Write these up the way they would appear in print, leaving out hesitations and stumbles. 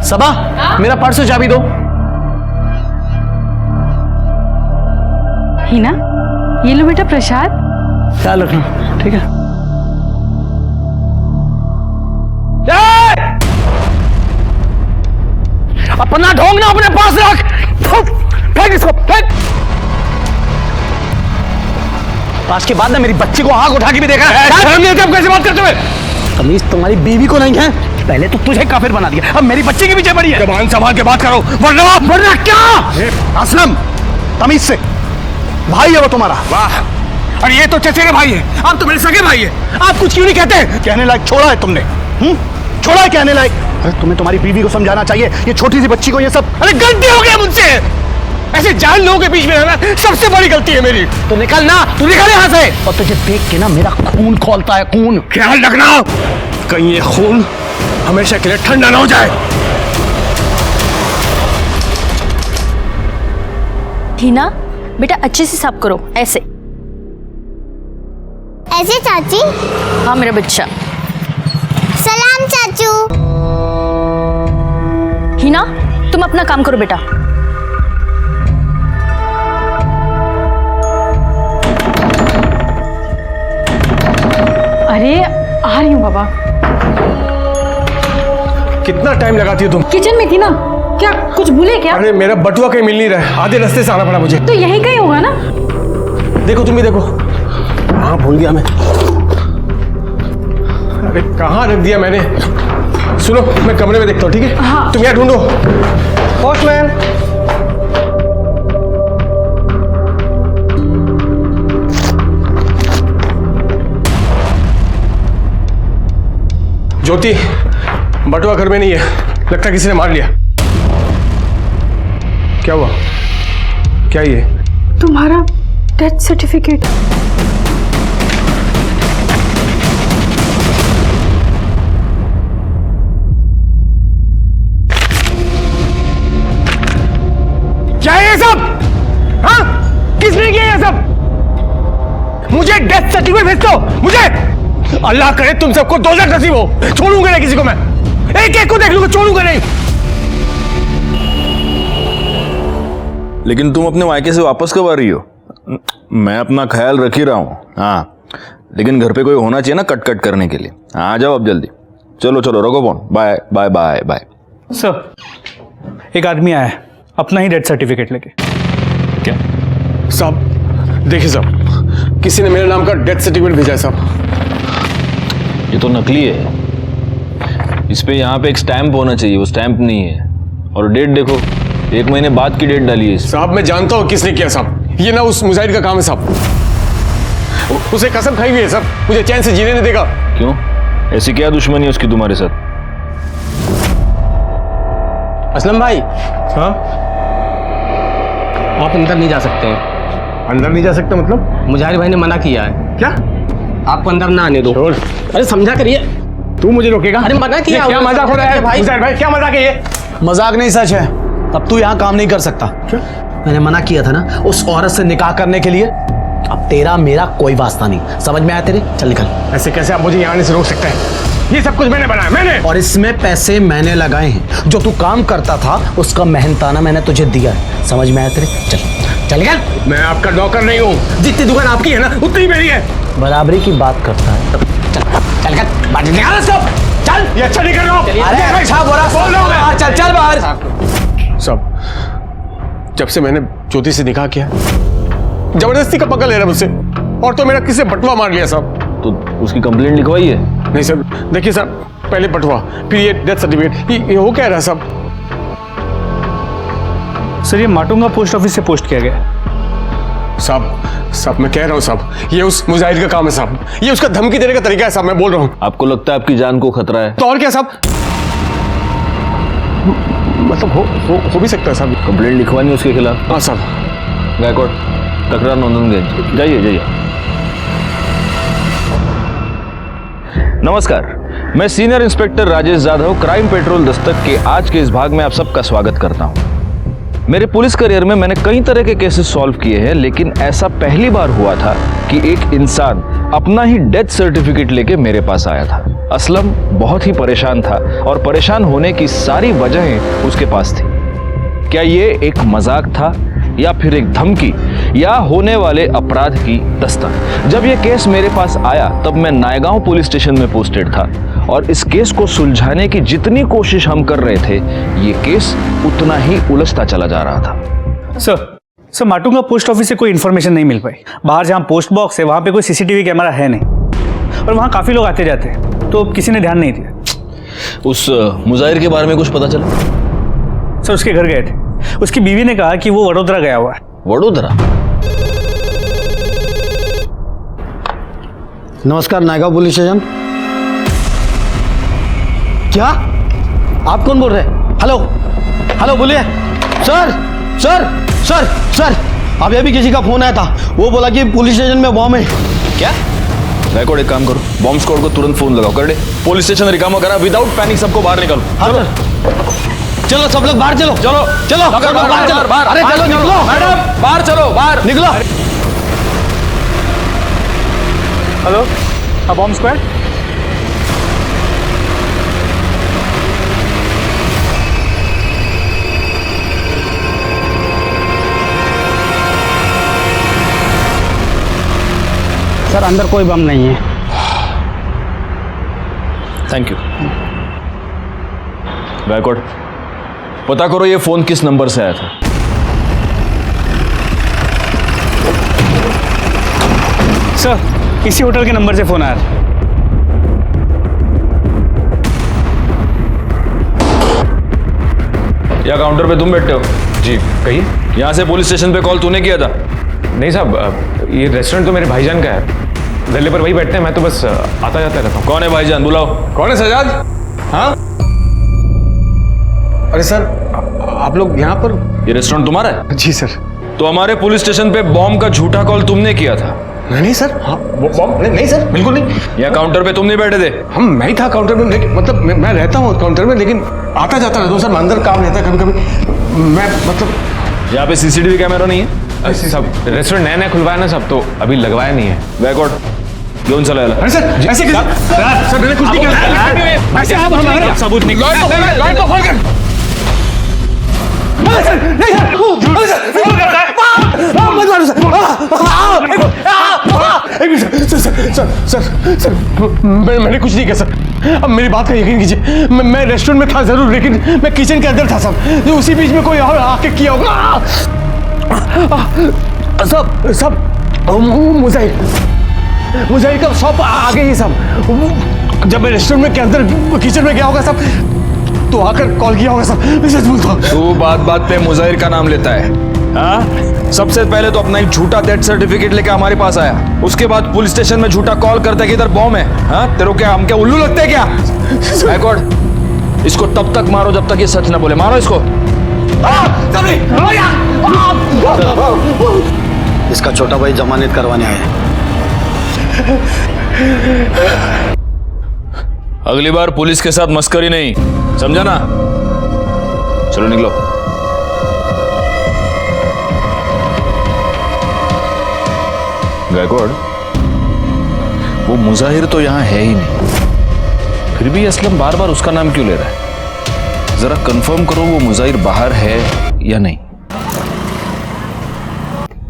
सबा, मेरा पर्स और चाबी दो। हिना, ये लो बेटा प्रसाद। ख्याल रखना, ठीक है। अपना ढोंग ना अपने पास रख। फेंक इसको, फेंक। आज के बाद ना मेरी बच्ची को आग उठा के भी देखा है। कैसे बात करते हुए? तमीज तुम्हारी बीवी को नहीं है। पहले तो तुझे काफिर बना दिया, अब मेरी बच्ची के पीछे पड़ी है। जबान संभाल के बात करो, वरना क्या? असलम, तमीज से। भाई है वो तुम्हारा। वाह, और ये तो चचेरे भाई है, आप तो मेरे सगे भाई है। आप कुछ क्यों नहीं कहते? कहने लायक छोड़ा है तुमने। छोड़ा है कहने लायक। अरे तुम्हें तुम्हारी बीवी को समझाना चाहिए, ये छोटी सी बच्ची को ये सब। अरे गलती हो गई मुझसे, ऐसे जान लोगों के बीच में रहना सबसे बड़ी गलती है मेरी। तो निकल ना, तू निकल यहाँ से। और तुझे देख के ना मेरा खून खौलता है, खून। ख्याल रखना कहीं ये खून हमेशा के लिए ठंडा ना हो जाए। हिना, बेटा अच्छे से साफ करो, ऐसे ऐसे चाची। हाँ मेरा बच्चा। सलाम चाचू। हिना, तुम अपना काम करो बेटा। अरे आ रही हूँ बाबा। कितना टाइम लगाती हो तुम? किचन में थी ना। क्या कुछ भूले क्या? अरे मेरा बटुआ कहीं मिल नहीं रहा है, आधे रास्ते से आना पड़ा मुझे। तो यहीं कहीं होगा ना। देखो तुम भी देखो। हाँ भूल गया मैं। अरे कहाँ रख दिया मैंने? सुनो, मैं कमरे में देखता हूँ, ठीक है? हाँ। तुम यहाँ ढूंढो। पोस्टमैन। ज्योति, बटुआ घर में नहीं है, लगता किसी ने मार लिया। क्या हुआ? क्या ये? तुम्हारा डेथ सर्टिफिकेट। क्या है ये सब? हाँ, किसने किया ये सब? मुझे डेथ सर्टिफिकेट भेज दो, मुझे। अल्लाह करे तुम सबको दोज़ख नसीब हो। छोड़ूंगा नहीं किसी को, मैं एक एक को देख लूंगा, छोड़ूंगा नहीं। लेकिन तुम अपने मायके से वापस कब आ रही हो? मैं अपना ख्याल रख ही रहा हूँ। हाँ, लेकिन घर पे कोई होना चाहिए ना कट कट करने के लिए। आ जाओ अब जल्दी। चलो चलो, रखो phone. Bye bye bye bye. Sir, एक आदमी आया है अपना ही डेथ सर्टिफिकेट लेके। क्या? साहब देखिए साहब, किसी ने मेरे नाम का डेथ सर्टिफिकेट भेजा है साहब। ये तो नकली है। इस पे यहाँ पे एक स्टैंप होना चाहिए, वो स्टैंप नहीं है। और डेट देखो, 1 महीने बाद की डेट डाली है। साहब मैं जानता हूँ किसने किया साहब, ये ना उस मुजाहिद का काम है साहब। उसे कसम खाई हुई है साहब, मुझे चैन से जीने नहीं देगा। क्यों? ऐसी क्या दुश्मनी है उसकी तुम्हारे साथ? असलम भाई, हाँ, आप अंदर नहीं जा सकते हैं। अंदर नहीं जा सकता मतलब? मुजाहिर भाई ने मना किया है। क्या? आपको अंदर ना आने दो। छोड़। अरे समझा करिए। तू मुझे रोकेगा? अरे मना किया। ये क्या मजाक हो रहा है भाई? मुजाहिद भाई, क्या मजाक है ये? मजाक नहीं, सच है। अब तू यहाँ काम नहीं कर सकता। मैंने मना किया था ना उस औरत से निकाह करने के लिए। अब तेरा मेरा कोई वास्ता नहीं, समझ में आया तेरे? चल निकल। ऐसे कैसे आप मुझे यहाँ आने से रोक सकते हैं? ये सब कुछ मैंने बनाया, मैंने। और इसमें पैसे मैंने लगाए हैं। जो तू काम करता था उसका मेहनताना मैंने तुझे दिया है, समझ में आया तेरे? चल चल निकल। मैं आपका नौकर नहीं हूँ, जितनी दुकान आपकी है ना उतनी ही मेरी है। बराबरी की बात करता है। चल चल निकल, बाहर निकाल इसको। चल। ये अच्छा नहीं कर रहा हूँ। अरे भाई साहब, बोल रहा हूँ मैं। चल चल बाहर। सब जब से मैंने ज्योति से निकाह किया, जबरदस्ती का पकड़ ले रहा मुझसे, और तो मेरा किसी बटुआ मार लिया साहब। तो उसकी कंप्लेंट लिखवाई है? नहीं सर, देखिए सर, पहले बटुआ, फिर ये डेथ सर्टिफिकेट, ये हो क्या रहा साहब? सर, ये माटुंगा पोस्ट ऑफिस से पोस्ट किया गया। साहब मैं कह रहा हूँ साहब, ये उस मुजाहिद का काम है साहब। ये उसका धमकी देने का तरीका है साहब, मैं बोल रहा हूँ। आपको लगता है आपकी जान को खतरा है? तो और क्या साहब? मतलब हो भी सकता है साहब। कंप्लेंट लिखवानी उसके खिलाफ? हाँ साहब। गायकवाड़, तकरार नंदनगंज, जाइए जाइए। नमस्कार, मैं senior inspector Rajesh Jadhav, crime petrol Dastak के आज के इस भाग में आप सबका स्वागत करता हूं। मेरे पुलिस करियर में मैंने कई तरह के केसेस सॉल्व किए हैं, लेकिन ऐसा पहली बार हुआ था कि एक इंसान अपना ही डेथ सर्टिफिकेट लेके मेरे पास आया था। असलम बहुत ही परेशान था और परेशान होने की सारी वजहें उसके पास थी। क्या ये एक मजाक था या फिर एक धमकी या होने वाले अपराध की दस्तक? जब यह केस मेरे पास आया तब मैं नायगांव पुलिस स्टेशन में पोस्टेड था और इस केस को सुलझाने की जितनी कोशिश हम कर रहे थे ये केस उतना ही उलझता चला जा रहा था। सर माटुंगा पोस्ट ऑफिस से कोई इन्फॉर्मेशन नहीं मिल पाई। बाहर जहाँ पोस्ट बॉक्स है वहाँ पे कोई सीसीटीवी कैमरा है नहीं और वहाँ काफ़ी लोग आते जाते हैं, तो किसी ने ध्यान नहीं दिया। उस मुजाहिर के बारे में कुछ पता चला? सर उसके घर गए थे, उसकी बीवी ने कहा कि वो वडोदरा गया हुआ है। वडोदरा? नमस्कार नायगांव पुलिस स्टेशन। क्या आप कौन बोल रहे हैं? हेलो हेलो बोलिए। सर सर सर सर अभी अभी किसी का फोन आया था, वो बोला कि पुलिस स्टेशन में बॉम्ब है। क्या? गायकवाड़ एक काम करो, बॉम्ब स्क्वाड को तुरंत फोन लगाओ। कर दे, पुलिस स्टेशन रिकामा करा, विदाउट पैनिक सबको बाहर निकालो। हाँ सर, चलो सब लोग बाहर चलो। चलो चलो बाहर चलो। अरे चलो निकलो मैडम, बाहर चलो, बाहर निकलो। Hello, bomb squad? सर अंदर कोई बम नहीं है। Thank you. गायकवाड़ पता करो ये फोन किस नंबर से आया था। सर इसी होटल के नंबर से फोन आया था। या काउंटर पे तुम बैठते हो? जी कहिए। यहाँ से पुलिस स्टेशन पे कॉल तूने किया था? नहीं साहब, ये रेस्टोरेंट तो मेरे भाईजान का है, गले पर वही बैठते हैं, मैं तो बस आता जाता रहता हूँ। कौन है भाईजान? बुलाओ। कौन है सजाद? हाँ अरे सर आप लोग यहाँ पर? ये रेस्टोरेंट तुम्हारा है? जी सर। तो हमारे पुलिस स्टेशन पे बॉम्ब का झूठा कॉल तुमने किया था? नहीं सर, हाँ बॉम्ब नहीं सर, बिल्कुल नहीं। या काउंटर पे तुम नहीं बैठे थे? मैं ही था काउंटर में, लेकिन मतलब मैं रहता हूँ काउंटर में, लेकिन आता जाता रहता हूँ सर, अंदर काम रहता है कभी कभी। मैं मतलब यहाँ पे सीसीटीवी कैमरा नहीं है? सब रेस्टोरेंट नया नया खुलवाया ना सब, तो अभी लगवाया नहीं है। गायकवाड़ क्यों चला? अरे सर ऐसे सर मैंने कुछ नहीं किया। ऐसे आप हमारा सबूत निकालो। मैंने कुछ नहीं किया सर, अब मेरी बात का यकीन कीजिए। मैं रेस्टोरेंट में था जरूर, लेकिन मैं किचन के अंदर था सर, जो उसी बीच में कोई और आके किया होगा। सब मुझे का शॉप आगे ही सब, जब मैं रेस्टोरेंट में के अंदर किचन में गया होगा सब, तो आकर कॉल किया होगा सब। मैं सच बोलता हूँ। तू बात बात पे मुजाहिर का नाम लेता है? हाँ, सबसे पहले तो अपना एक झूठा डेथ सर्टिफिकेट लेके हमारे पास आया, उसके बाद पुलिस स्टेशन में झूठा कॉल करता है कि इधर बॉम्ब है। हाँ, तेरे क्या हम क्या उल्लू लगते हैं क्या? गायकवाड़ इसको तब तक मारो जब तक ये सच ना बोले। मारो इसको। इसका छोटा भाई जमानत करवाने आया है। अगली बार पुलिस के साथ मस्करी नहीं, समझा ना? चलो निकलो। गायकवाड़ वो मुजाहिर तो यहां है ही नहीं, फिर भी असलम बार बार उसका नाम क्यों ले रहा है? जरा कंफर्म करो वो मुजाहिर बाहर है या नहीं।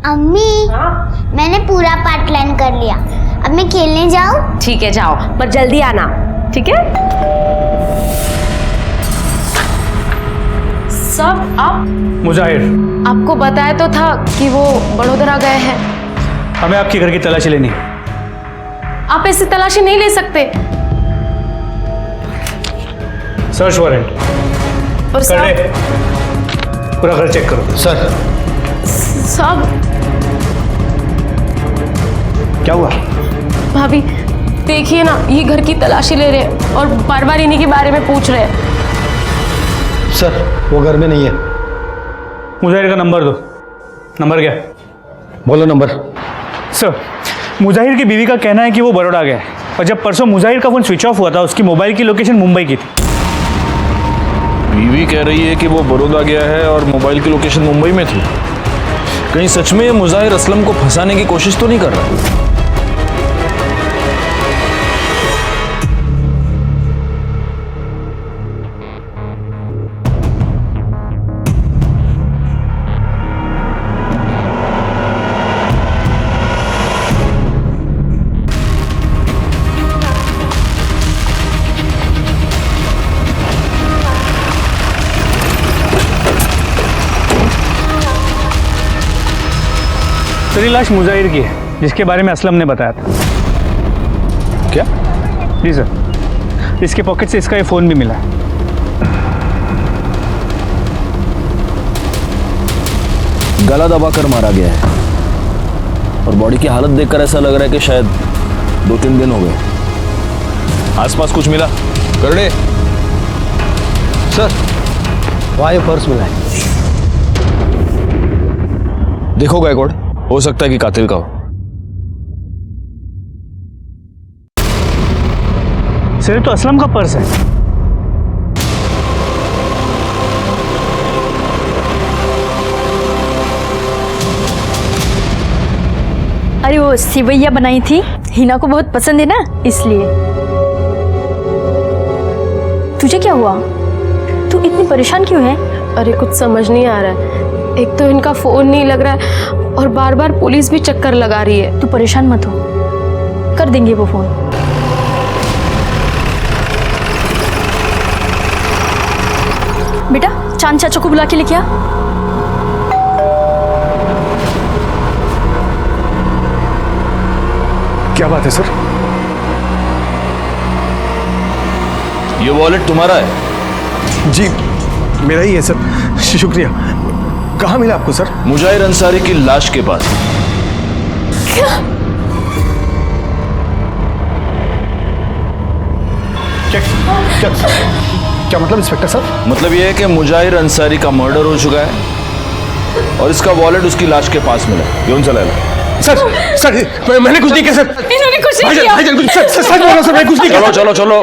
अम्मी मैंने पूरा पार्ट प्लान कर लिया, अब मैं खेलने जाऊँ? ठीक है जाओ, पर जल्दी आना, ठीक है? सब आप? मुजाहिर, आपको बताया तो था कि वो वडोदरा गए हैं। हमें आपके घर की तलाशी लेनी है। आप ऐसे तलाशी नहीं ले सकते। सर्च वारंट और कर ले, पूरा घर चेक करो। सर सब क्या हुआ? भाभी देखिए ना, ये घर की तलाशी ले रहे हैं और बार बार इन्हीं के बारे में पूछ रहे हैं। सर वो घर में नहीं है। मुजाहिर का नंबर दो। नंबर क्या? बोलो नंबर। सर मुजाहिर की बीवी का कहना है कि वो बड़ौदा गया है, और जब परसों मुजाहिर का फोन स्विच ऑफ हुआ था उसकी मोबाइल की लोकेशन मुंबई की थी। बीवी कह रही है कि वो बड़ौदा गया है और मोबाइल की लोकेशन मुंबई में थी। कहीं सच में ये मुजाहिर असलम को फंसाने की कोशिश तो नहीं कर रहा? सर ये लाश मुजाहिर की है, जिसके बारे में असलम ने बताया था। क्या? जी सर, इसके पॉकेट से इसका ये फ़ोन भी मिला है। गला दबाकर मारा गया है और बॉडी की हालत देखकर ऐसा लग रहा है कि शायद 2-3 दिन हो गए। आसपास कुछ मिला? करड़े सर वहाँ ये पर्स मिला है। देखो गायकवाड़, हो सकता है कि कातिल का हो। सर ये तो असलम का पर्स है। अरे वो सिवैया बनाई थी, हिना को बहुत पसंद है ना, इसलिए। तुझे क्या हुआ? तू इतनी परेशान क्यों है? अरे कुछ समझ नहीं आ रहा है। एक तो इनका फोन नहीं लग रहा है और बार बार पुलिस भी चक्कर लगा रही है। तू परेशान मत हो, कर देंगे वो फोन। बेटा चांद चाचा को बुला के लेके आ। क्या बात है सर? ये वॉलेट तुम्हारा है? जी मेरा ही है सर, शुक्रिया। कहाँ मिला आपको सर? मुजाहिर अंसारी की लाश के पास। क्या मतलब इंस्पेक्टर सर? मतलब ये है कि मुजाहिर अंसारी का मर्डर हो चुका है और इसका वॉलेट उसकी लाश के पास मिला। यूं चला सर सर मैंने कुछ नहीं किया सर। इन्होंने कुछ नहीं किया। भाईजान कुछ सच बोलो सर, मैं कुछ नहीं किया। चलो चलो चलो।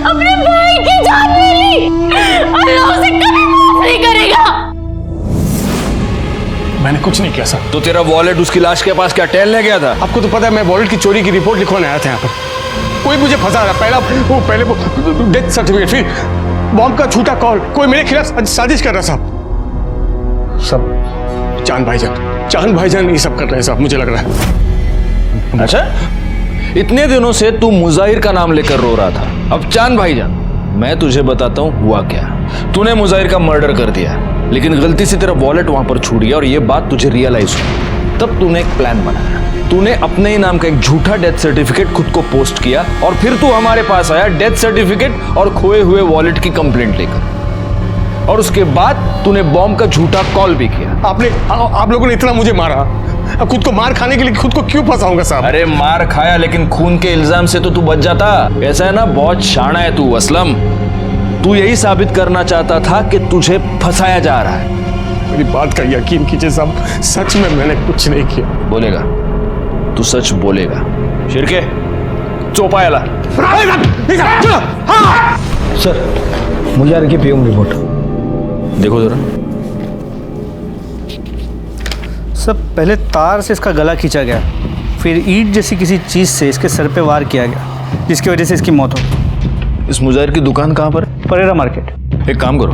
अपने भाई की जान ले ली, अल्लाह उसे कभी माफ नहीं करेगा। मैंने कुछ नहीं किया सर। तो तेरा वॉलेट उसकी लाश के पास क्या टहलने गया था? आपको तो पता है मैं वॉलेट की चोरी की रिपोर्ट लिखवाने आया था यहाँ पर। कोई मुझे फंसा रहा। पहले वो डेथ सर्टिफिकेट, फिर बॉम्ब का झूठा कॉल, कोई मेरे खिलाफ साजिश कर रहा साहब। सब चांद भाईजान ये सब कर रहे हैं साहब, मुझे लग रहा है। अच्छा, इतने दिनों से तू मुजाहिर का नाम लेकर रो रहा था, अब चांद भाईजान। मैं तुझे बताता हूँ हुआ क्या। तूने मुजाहिर का मर्डर कर दिया, लेकिन गलती से तेरा वॉलेट वहां पर छूट गया और ये बात तुझे रियलाइज हुई। तब तूने एक प्लान बनाया। तूने अपने ही नाम का एक झूठा डेथ सर्टिफिकेट खुद को पोस्ट किया और फिर तू हमारे पास आया डेथ सर्टिफिकेट और खोए हुए वॉलेट की कंप्लेंट लेकर। और उसके बाद तूने बॉम्ब का झूठा कॉल भी किया। आप लोगों ने इतना मुझे मारा, अब खुद को मार खाने के लिए खुद को क्यों फंसाऊंगा साहब? अरे मार खाया, लेकिन खून के इल्जाम से तो तू बच जाता। ऐसा है ना, बहुत शाना है तू असलम। तू यही साबित करना चाहता था कि तुझे फंसाया जा रहा है। मेरी बात का यकीन कीजिए साहब, सच में मैंने कुछ नहीं किया। बोलेगा तू, सच बोलेगा। शिरके चौपायाला। सर मुजाहिर की पीएम रिपोर्ट देखो जरा। सब पहले तार से इसका गला खींचा गया, फिर ईंट जैसी किसी चीज़ से इसके सर पे वार किया गया, जिसकी वजह से इसकी मौत हो गई। इस मुजाहिर की दुकान कहाँ पर? परेरा मार्केट। एक काम करो,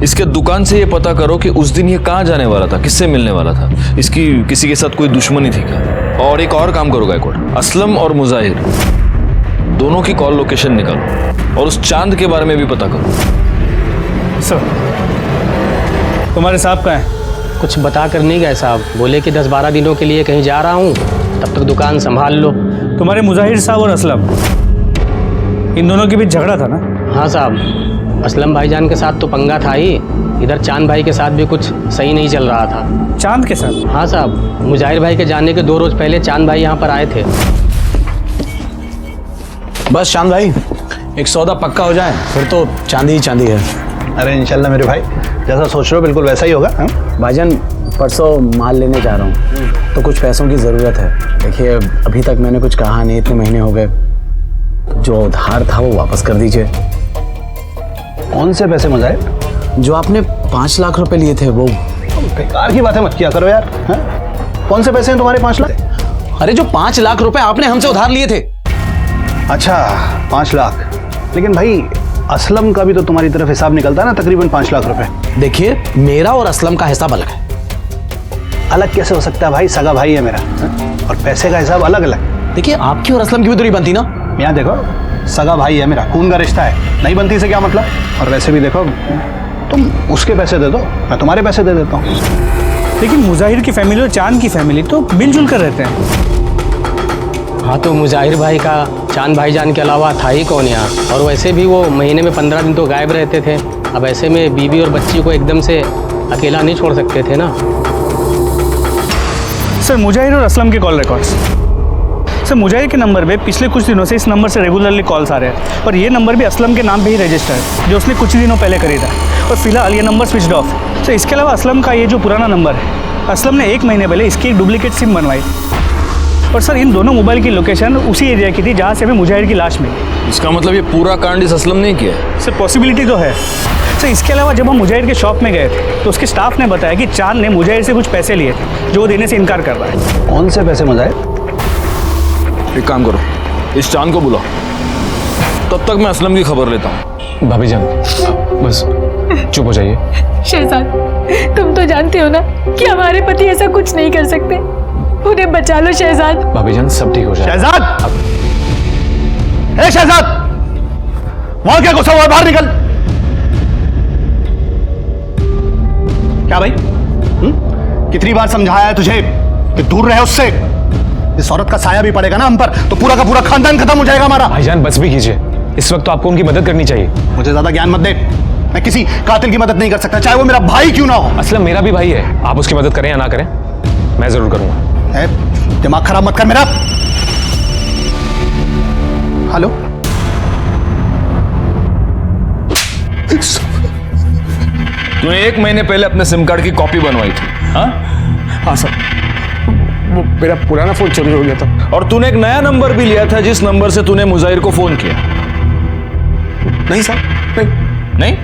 इसके दुकान से ये पता करो कि उस दिन ये कहाँ जाने वाला था, किससे मिलने वाला था, इसकी किसी के साथ कोई दुश्मनी थी क्या। और एक और काम करो गायकवाड़, असलम और मुजाहिर दोनों की कॉल लोकेशन निकालो और उस चांद के बारे में भी पता करो। सर तुम्हारे साहब कहाँ हैं? कुछ बता कर नहीं गए साहब, बोले कि 10-12 दिनों के लिए कहीं जा रहा हूँ, तब तक दुकान संभाल लो। तुम्हारे मुजाहिर साहब और असलम, इन दोनों के बीच झगड़ा था ना? हाँ साहब, असलम भाईजान के साथ तो पंगा था ही, इधर चांद भाई के साथ भी कुछ सही नहीं चल रहा था। चांद के साथ? हाँ साहब, मुजाहिर भाई के जाने के 2 रोज पहले चांद भाई यहाँ पर आए थे। बस चांद भाई, एक सौदा पक्का हो जाए फिर तो चांदी ही चांदी है। अरे इंशाल्लाह मेरे भाई, जैसा सोच रहे हो बिल्कुल वैसा ही होगा। भाईजान परसों माल लेने जा रहा हूँ, तो कुछ पैसों की ज़रूरत है। देखिए अभी तक मैंने कुछ कहा नहीं, इतने महीने हो गए, जो उधार था वो वापस कर दीजिए। कौन से पैसे मुजाहिर? जो आपने 5 लाख रुपए लिए थे वो। बेकार की बातें मत किया करो यार। कौन से पैसे हैं तुम्हारे 5 लाख? अरे जो 5 लाख रुपए आपने हमसे उधार लिए थे। अच्छा 5 लाख, लेकिन भाई असलम का भी तो तुम्हारी तरफ हिसाब निकलता है ना, तकरीबन 5 लाख रुपए। देखिए मेरा और असलम का हिसाब अलग है। अलग कैसे हो सकता है भाई, सगा भाई है मेरा। और पैसे का हिसाब अलग अलग। देखिए आपकी और असलम की भी तो नहीं बनती ना। यहाँ देखो, सगा भाई है मेरा, खून का रिश्ता है, नहीं बनती से क्या मतलब। और वैसे भी देखो, तुम उसके पैसे दे दो, मैं तुम्हारे पैसे दे देता हूँ। लेकिन मुजाहिर की फैमिली और चांद की फैमिली तो मिलजुल कर रहते हैं। हाँ तो मुजाहिर भाई का चांद भाईजान के अलावा था ही कौन यहाँ। और वैसे भी वो महीने में 15 दिन तो गायब रहते थे। अब ऐसे में बीवी और बच्ची को एकदम से अकेला नहीं छोड़ सकते थे ना। सर मुजाहिर और असलम के कॉल रिकॉर्ड्स। सर मुजाहिर के नंबर पे पिछले कुछ दिनों से इस नंबर से रेगुलरली कॉल्स आ रहे हैं और ये नंबर भी असलम के नाम पे ही रजिस्टर है, जो उसने कुछ दिनों पहले खरीदा। और फिलहाल ये नंबर स्विच्ड ऑफ। सर इसके अलावा असलम का ये जो पुराना नंबर है, असलम ने 1 महीने पहले इसकी एक डुप्लीकेट सिम बनवाई। और सर इन दोनों मोबाइल की लोकेशन उसी एरिया की थी जहाँ से हमें मुजाहिर की लाश मिली। इसका मतलब ये पूरा कांड इस असलम ने किया है? सर पॉसिबिलिटी तो है। सर इसके अलावा जब हम मुजाहिर के शॉप में गए थे तो उसके स्टाफ ने बताया कि चांद ने मुजाहिर से कुछ पैसे लिए थे जो वो देने से इनकार कर रहा है। कौन से पैसे मुजाहिर? एक काम करो, इस चांद को बुलाओ, तब तक मैं असलम की खबर लेता हूँ। भाभी जान बस चुप हो जाइए। शहजाद तुम तो जानते हो ना कि हमारे पति ऐसा कुछ नहीं कर सकते। उन्हें बचा लो शहजाद। भाभी जान सब ठीक हो जाए। शहजाद! ए शहजाद! वहां क्या गुस्सा हुआ, बाहर निकल। क्या भाई? कितनी बार समझाया है तुझे कि दूर रहे उससे। इस औरत का साया भी पड़ेगा ना हम पर तो पूरा का पूरा खानदान खत्म हो जाएगा हमारा। भाईजान बस भी कीजिए, इस वक्त तो आपको उनकी मदद करनी चाहिए। मुझे ज्यादा ज्ञान मत दे, मैं किसी कातिल की मदद नहीं कर सकता, चाहे वो मेरा भाई क्यों ना हो। असलम मेरा भी भाई है, आप उसकी मदद करें या ना करें मैं जरूर करूंगा। दिमाग खराब मत कर मेरा। हेलो, तूने 1 महीने पहले अपने सिम कार्ड की कॉपी बनवाई थी? हाँ सर, वो मेरा पुराना फोन चोरी हो गया था। और तूने एक नया नंबर भी लिया था जिस नंबर से तूने मुजाहिर को फोन किया? नहीं सर, नहीं?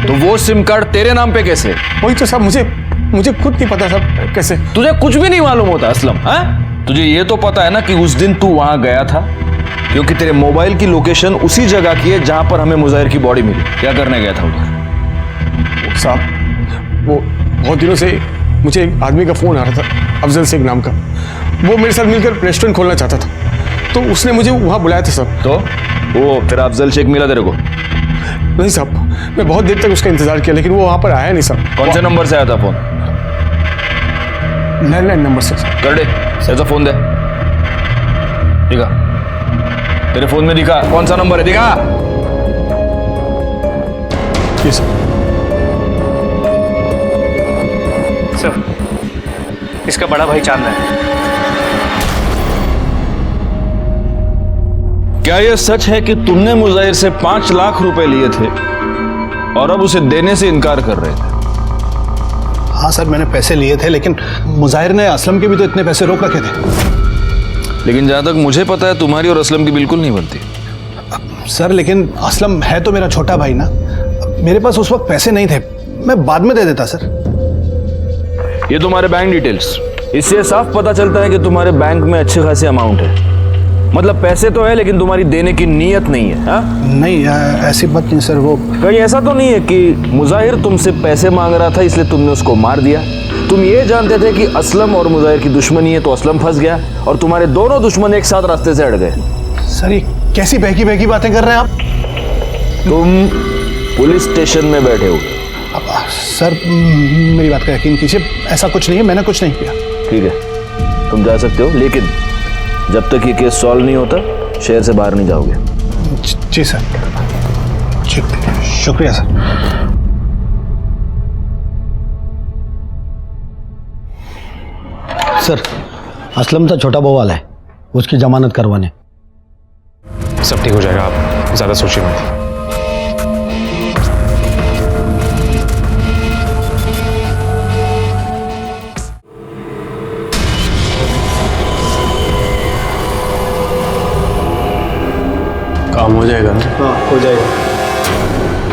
तो वो सिम कार्ड तेरे नाम पे कैसे? वही तो सर, मुझे खुद नहीं पता सर कैसे। तुझे कुछ भी नहीं मालूम होता असलम? हाँ, तुझे ये तो पता है ना कि उस दिन तू वहां गया था क्योंकि तेरे मोबाइल की लोकेशन उसी जगह की है जहां पर हमें मुजाहिर की बॉडी मिली। क्या करने गया था उधर? साहब वो बहुत दिनों से मुझे एक आदमी का फोन आ रहा था, अफजल शेख नाम का। वो मेरे साथ मिलकर रेस्टोरेंट खोलना चाहता था तो उसने मुझे वहां बुलाया था सर। तो वो तेरा अफजल शेख मिला तेरे को? नहीं साहब, मैं बहुत देर तक उसका इंतजार किया लेकिन वो वहां पर आया नहीं सर। कौन से नंबर से आया था फोन? लैंडलाइन नंबर से। कर दे, ऐसा फोन दे। दिखा, तेरे फोन में दिखा कौन सा नंबर है, दिखा। ये सर इसका बड़ा भाई चांद है। क्या यह सच है कि तुमने मुजाहिर से 5 लाख रुपए लिए थे और अब उसे देने से इनकार कर रहे थे? हाँ सर, मैंने पैसे लिए थे लेकिन मुजाहिर ने असलम के भी तो इतने पैसे रोक रखे थे। लेकिन जहां तक मुझे पता है तुम्हारी और असलम की बिल्कुल नहीं बनती। सर लेकिन असलम है तो मेरा छोटा भाई ना, मेरे पास उस वक्त पैसे नहीं थे, मैं बाद में दे देता सर। ये तुम्हारे बैंक डिटेल्स, इससे साफ पता चलता है कि तुम्हारे बैंक में अच्छे खासे अमाउंट है। मतलब पैसे तो है लेकिन तुम्हारी देने की नीयत नहीं है। हा? नहीं ऐसी बात नहीं सर। वो कहीं ऐसा तो नहीं है कि मुजाहिर तुमसे पैसे मांग रहा था इसलिए तुमने उसको मार दिया? तुम ये जानते थे कि असलम और मुजाहिर की दुश्मनी है तो असलम फंस गया और तुम्हारे दोनों दुश्मन एक साथ रास्ते से हट गए। सर ये कैसी बहकी बहकी बातें कर रहे हैं आप? तुम पुलिस स्टेशन में बैठे हो। सर मेरी बात का यकीन कीजिए, ऐसा कुछ नहीं है, मैंने कुछ नहीं किया। ठीक है, तुम जा सकते हो लेकिन जब तक ये केस सॉल्व नहीं होता शहर से बाहर नहीं जाओगे। जी सर, शुक्रिया सर। सर असलम था छोटा बवाल है, उसकी जमानत करवाने। सब ठीक हो जाएगा, आप ज्यादा सोचिए मत। काम हो जाएगा ना? हाँ हो जाएगा।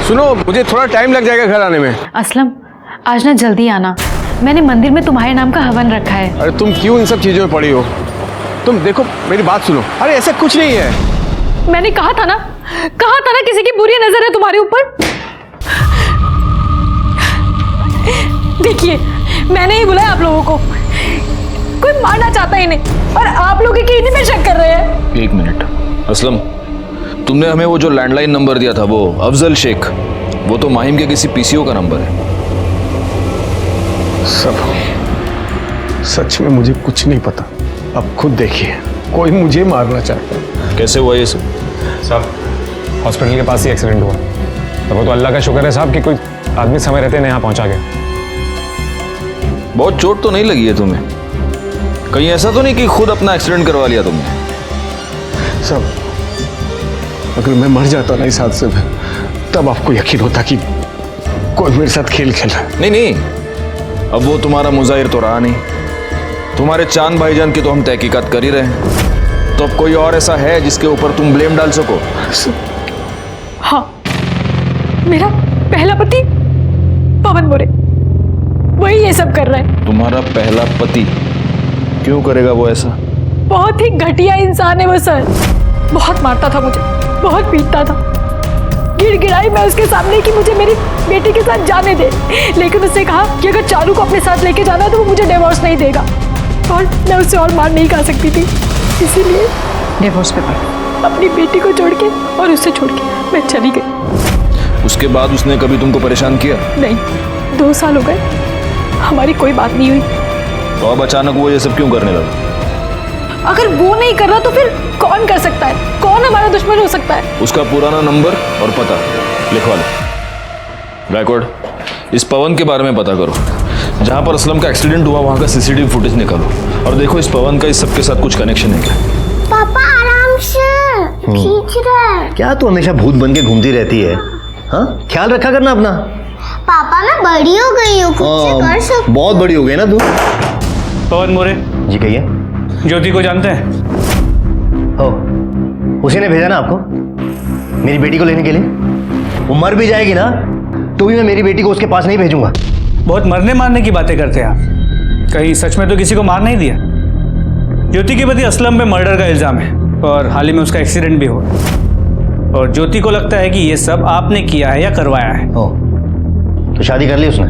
सुनो, मुझे थोड़ा टाइम लग जाएगा घर आने में। असलम आज ना जल्दी आना, मैंने मंदिर में तुम्हारे नाम का हवन रखा है। अरे तुम क्यों इन सब चीजों में पड़ी हो? तुम देखो मेरी बात सुनो। अरे ऐसा कुछ नहीं है। मैंने कहा था ना किसी की बुरी नजर है तुम्हारे ऊपर। देखिए मैंने ही बुलाया आप लोगों को। कोई मारना चाहता ही नहीं और आप लोग की इन्हीं पे शक कर रहे हैं। एक मिनट असलम, तुमने हमें वो जो लैंडलाइन नंबर दिया था, वो अफजल शेख, वो तो माहिम के किसी पीसीओ का नंबर है। सब सच में मुझे कुछ नहीं पता। अब खुद देखिए, कोई मुझे मारना चाहता है। कैसे हुआ ये सब? साहब हॉस्पिटल के पास ही एक्सीडेंट हुआ, और वो तो अल्लाह का शुक्र है साहब कि कोई आदमी समय रहते यहाँ पहुंचा गया। बहुत चोट तो नहीं लगी है तुम्हें? कहीं ऐसा तो नहीं कि खुद अपना एक्सीडेंट करवा लिया तुमने? सब अगर मैं मर जाता ना इस हादसे में, तब आपको यकीन होता कि कोई मेरे साथ खेल खेल रहा है। नहीं नहीं, अब वो तुम्हारा मुजाहिर तो रहा नहीं। तुम्हारे चांद भाईजान की तो हम तहकीकात कर ही रहे हैं, तो अब कोई और ऐसा है जिसके ऊपर तुम ब्लेम डाल सको? हाँ, मेरा पहला पति पवन मोरे, वही ये सब कर रहा है। तुम्हारा पहला पति? क्यों करेगा वो ऐसा? बहुत ही घटिया इंसान है वो सर। बहुत मारता था मुझे, बहुत पीटता था। गिड़गिड़ाई मैं उसके सामने कि मुझे मेरी बेटी के साथ जाने दे, लेकिन उसने कहा कि अगर चारू को अपने साथ लेके जाना है तो वो मुझे डिवोर्स नहीं देगा, और मैं उससे और मार नहीं खा सकती थी, इसीलिए डिवोर्स पेपर अपनी बेटी को छोड़ के और उससे छोड़ के मैं चली गई। उसके बाद उसने कभी तुमको परेशान किया? नहीं, 2 साल हो गए, हमारी कोई बात नहीं हुई। तो अब अचानक वो ये सब क्यों करने लगा? अगर वो नहीं कर रहा तो फिर कौन कर सकता है? कौन हमारा दुश्मन हो सकता है? उसका पुराना नंबर और पता लिखवा लो। गायकवाड़, इस पवन के बारे में पता करो। जहां पर असलम का एक्सीडेंट हुआ वहां का सीसीटीवी फुटेज निकालो और देखो इस पवन का इस सबके साथ कुछ कनेक्शन है क्या। पापा आराम से, खींच रहा है। क्या तू हमेशा भूत बन के घूमती रहती है? हाँ, ख्याल रखा करना अपना। पापा मैं बड़ी हो गई हूँ, खुद से कर सकती। बहुत बड़ी हो गई ना तू। पवन मोरे जी कहिए। ज्योति को जानते हैं? हो, उसी ने भेजा ना आपको मेरी बेटी को लेने के लिए? वो मर भी जाएगी ना तो भी मैं मेरी बेटी को उसके पास नहीं भेजूंगा। बहुत मरने मारने की बातें करते हैं आप, कहीं सच में तो किसी को मार नहीं दिया? ज्योति के पति असलम पे मर्डर का इल्जाम है और हाल ही में उसका एक्सीडेंट भी हुआ, और ज्योति को लगता है कि ये सब आपने किया है या करवाया है। ओ, तो शादी कर ली उसने?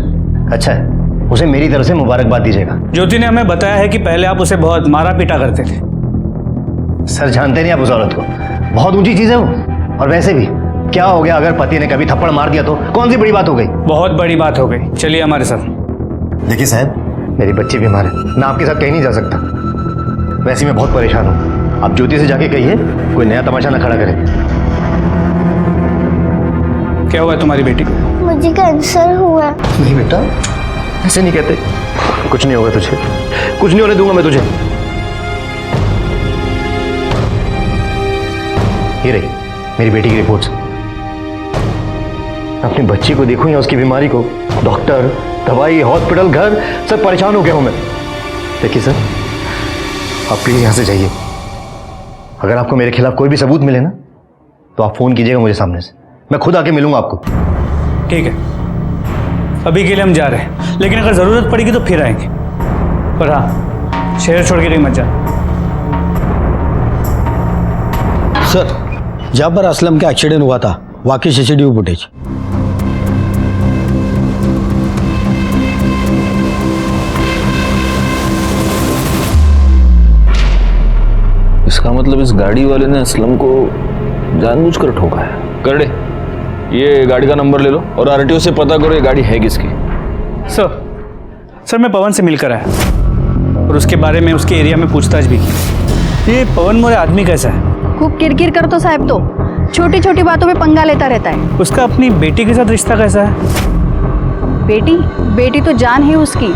अच्छा है, उसे मेरी तरफ से मुबारकबाद दीजिएगा। ज्योति ने हमें बताया है कि पहले आप उसे बहुत मारा पीटा करते थे। सर जानते नहीं आप उस औरत को, बहुत ऊंची चीज है वो। और वैसे भी क्या हो गया अगर पति ने कभी थप्पड़ मार दिया तो कौन सी बड़ी बात हो गई? बहुत बड़ी बात हो गई। चलिए हमारे साथ। देखिए साहब, मेरी बच्ची बीमार है, मैं आपके साथ कहीं नहीं जा सकता। वैसे मैं बहुत परेशान हूँ, आप ज्योति से जाके कहिए कोई नया तमाशा ना खड़ा करे। क्या हुआ तुम्हारी बेटी को? मुझे कैंसर हुआ है। नहीं बेटा, ऐसे नहीं कहते। कुछ नहीं होगा तुझे, कुछ नहीं होने दूंगा मैं तुझे। ये रही मेरी बेटी की रिपोर्ट्स। अपनी बच्ची को देखूं या उसकी बीमारी को, डॉक्टर, दवाई, हॉस्पिटल, घर, सब परेशान हो गया हूं मैं। देखिए सर, आप प्लीज यहां से जाइए। अगर आपको मेरे खिलाफ कोई भी सबूत मिले ना तो आप फोन कीजिएगा मुझे सामने से, मैं खुद आके मिलूंगा आपको। ठीक है, अभी के लिए हम जा रहे हैं, लेकिन अगर जरूरत पड़ेगी तो फिर आएंगे। पर हाँ, शहर छोड़ के कहीं मत जाना। सर, जहां पर असलम का एक्सीडेंट हुआ था वाकई सीसीटीवी फुटेज। इसका मतलब इस गाड़ी वाले ने असलम को जानबूझकर ठोका है। कर दे, ये गाड़ी का नंबर ले लो और आरटीओ से पता करो ये गाड़ी है किसकी। सर मैं पवन से मिलकर आया और उसके बारे में उसके एरिया में पूछताछ भी की। ये पवन मोरे आदमी कैसा है? खूब किरकिर करतो साहब, तो छोटी छोटी बातों में पंगा लेता रहता है। उसका अपनी बेटी के साथ रिश्ता कैसा है? बेटी तो जान है उसकी।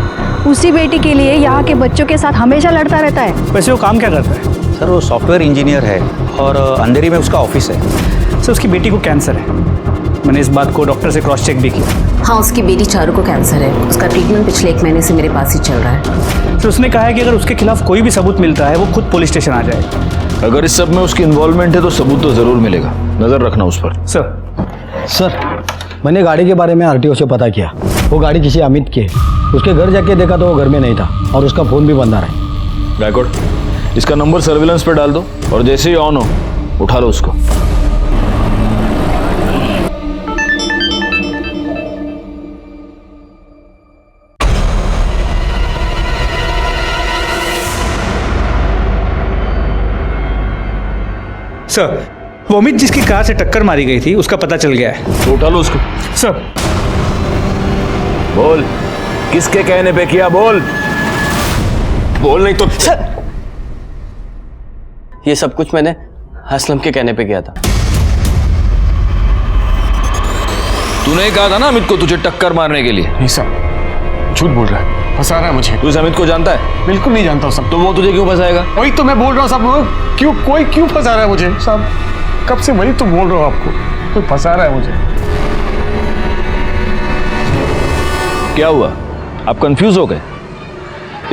उसी बेटी के लिए यहाँ के बच्चों के साथ हमेशा लड़ता रहता है। वैसे वो काम क्या करता है? सर वो सॉफ्टवेयर इंजीनियर है और अंधेरी में उसका ऑफिस है। सर उसकी बेटी को कैंसर है, मैंने इस बात को डॉक्टर से क्रॉस चेक भी किया। हाँ, उसकी बेटी चारू को कैंसर है, उसका ट्रीटमेंट पिछले 1 महीने से मेरे पास ही चल रहा है। तो उसने कहा है कि अगर उसके खिलाफ कोई भी सबूत मिलता है वो खुद पुलिस स्टेशन आ जाएगा। अगर इस सब में उसकी इन्वॉल्वमेंट है तो सबूत तो जरूर मिलेगा, नजर रखना उस पर। सर मैंने गाड़ी के बारे में आरटीओ से पता किया, वो गाड़ी किसी अमित की है। उसके घर जाके देखा तो वो घर में नहीं था और उसका फोन भी बंद आ रहा है। गायकवाड़, इसका नंबर सर्विलेंस पे डाल दो और जैसे ही ऑन हो उठा लो उसको। सर, वो अमित जिसकी कार से टक्कर मारी गई थी उसका पता चल गया है। तो उठा लो उसको। सर, बोल, किसके कहने पे किया? बोल बोल, नहीं तो सर, ये सब कुछ मैंने असलम के कहने पे किया था। तूने कहा था ना अमित को तुझे टक्कर मारने के लिए। नहीं साहब, झूठ बोल रहा है, फंसा रहा है मुझे। तू इस अमित को जानता है? बिल्कुल नहीं जानता सब। तो वो तुझे क्यों फंसाएगा? वही तो मैं बोल रहा हूँ साहब, कोई क्यों फंसा रहा है मुझे साहब? कब से वही तो बोल रहा हूँ आपको, कोई फंसा रहा है मुझे। क्या हुआ, आप कंफ्यूज हो गए?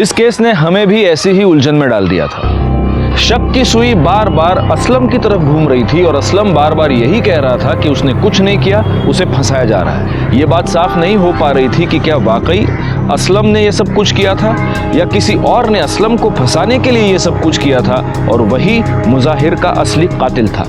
इस केस ने हमें भी ऐसी ही उलझन में डाल दिया था। शक की सुई बार बार असलम की तरफ घूम रही थी और असलम बार बार यही कह रहा था कि उसने कुछ नहीं किया, उसे फंसाया जा रहा है। यह बात साफ नहीं हो पा रही थी कि क्या वाकई असलम ने यह सब कुछ किया था या किसी और ने असलम को फंसाने के लिए यह सब कुछ किया था और वही मुजाहिर का असली कातिल था।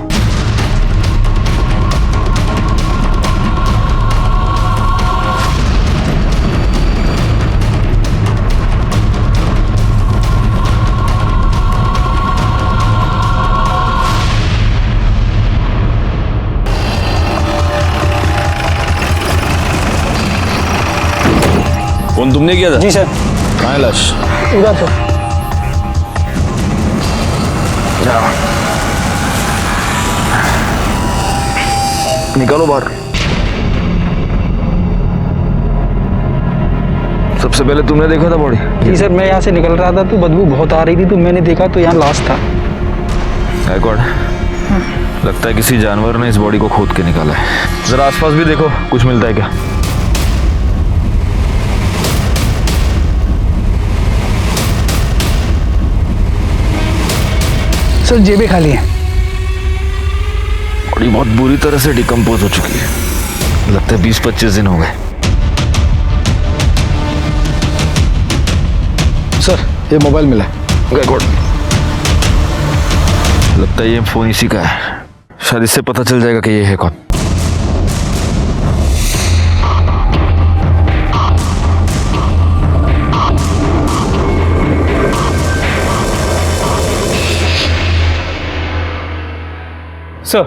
फोन तुमने किया था? जी सर। कहाँ है लाश? उधर सर। निकालो बाहर। सबसे पहले तुमने देखा था बॉडी? जी सर, मैं यहाँ से निकल रहा था तो बदबू बहुत आ रही थी तो मैंने देखा तो यहाँ लाश था। गायकवाड़, लगता है किसी जानवर ने इस बॉडी को खोद के निकाला है। जरा आसपास भी देखो, कुछ मिलता है क्या? सर, जेबें खाली हैं। बॉडी बहुत बुरी तरह से डिकम्पोज हो चुकी है, लगता है 20-25 दिन हो गए। सर, ये मोबाइल मिला। गायकवाड़, लगता है ये फोन इसी का है, शायद इससे पता चल जाएगा कि ये है कौन। सर,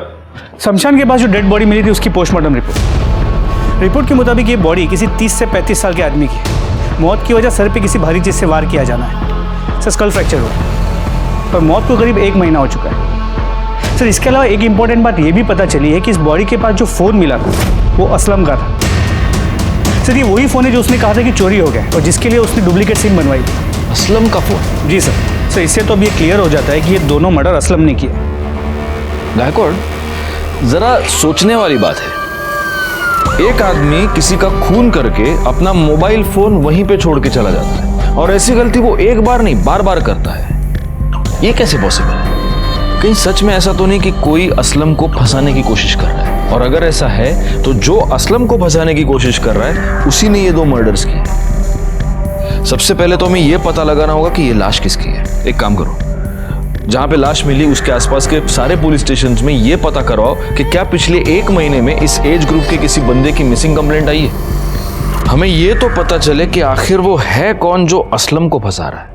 शमशान के पास जो डेड बॉडी मिली थी उसकी पोस्टमार्टम रिपोर्ट के मुताबिक ये बॉडी किसी 30 से 35 साल के आदमी की है। मौत की वजह सर पे किसी भारी चीज़ से वार किया जाना है। सर, स्कल फ्रैक्चर हुआ और मौत को करीब 1 महीना हो चुका है। सर, इसके अलावा एक इम्पॉर्टेंट बात ये भी पता चली है कि इस बॉडी के पास जो फ़ोन मिला था वो असलम का था। सर, ये वही फ़ोन है जो उसने कहा था कि चोरी हो गया और जिसके लिए उसने डुप्लीकेट सिम बनवाई थी। असलम का फ़ोन? जी सर। इससे तो अब ये क्लियर हो जाता है कि ये दोनों मर्डर असलम ने किए। गायकवाड़, जरा सोचने वाली बात है। एक आदमी किसी का खून करके अपना मोबाइल फोन वहीं पे छोड़ के चला जाता है और ऐसी गलती वो एक बार नहीं बार बार करता है। ये कैसे पॉसिबल है? कहीं सच में ऐसा तो नहीं कि कोई असलम को फंसाने की कोशिश कर रहा है? और अगर ऐसा है तो जो असलम को फंसाने की कोशिश कर रहा है उसी ने ये 2 मर्डर्स किए। सबसे पहले तो हमें ये पता लगाना होगा कि ये लाश किसकी है। एक काम करो, जहां पे लाश मिली उसके आसपास के सारे पुलिस स्टेशंस में ये पता करवाओ कि क्या पिछले 1 महीने में इस एज ग्रुप के किसी बंदे की मिसिंग कंप्लेंट आई है। हमें ये तो पता चले कि आखिर वो है कौन जो असलम को फंसा रहा है।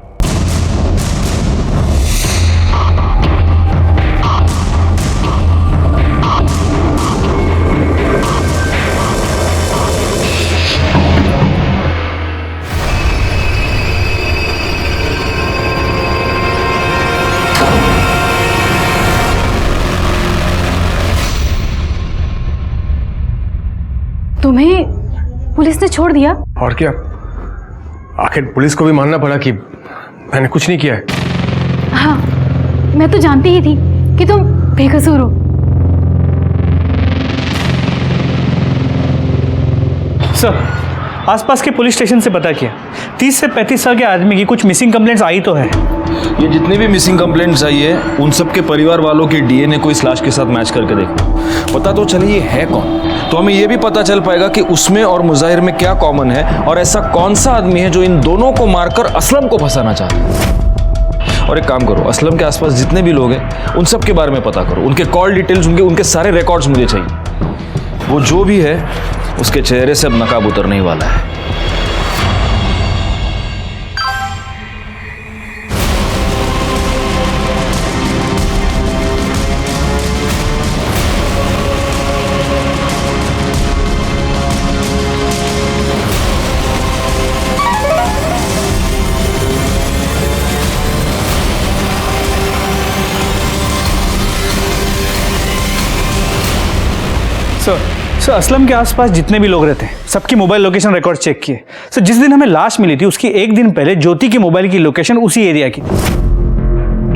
तुम्हें पुलिस ने छोड़ दिया? और क्या, आखिर पुलिस को भी मानना पड़ा कि मैंने कुछ नहीं किया है। हाँ, मैं तो जानती ही थी कि तुम बेकसूर हो। सर, आसपास के पुलिस स्टेशन से पता किया, 30 से 35 साल के आदमी की कुछ मिसिंग कंप्लेंट्स आई तो है। ये जितने भी मिसिंग कंप्लेंट्स आई है उन सब के परिवार वालों के डीएनए को इस लाश के साथ मैच करके देखो, पता तो चले ये है कौन। तो हमें ये भी पता चल पाएगा कि उसमें और मुजाहिर में क्या कॉमन है और ऐसा कौन सा आदमी है जो इन दोनों को मारकर असलम को फंसाना चाहता है। और एक काम करो, असलम के आसपास जितने भी लोग हैं उन सब के बारे में पता करो, उनके कॉल डिटेल्स, उनके सारे रिकॉर्ड्स मुझे चाहिए। वो जो भी है उसके चेहरे से अब नकाब उतरने ही वाला है। सर असलम के आसपास जितने भी लोग रहते हैं सबकी मोबाइल लोकेशन रिकॉर्ड चेक किए। सर जिस दिन हमें लाश मिली थी उसकी एक दिन पहले ज्योति की मोबाइल की लोकेशन उसी एरिया की।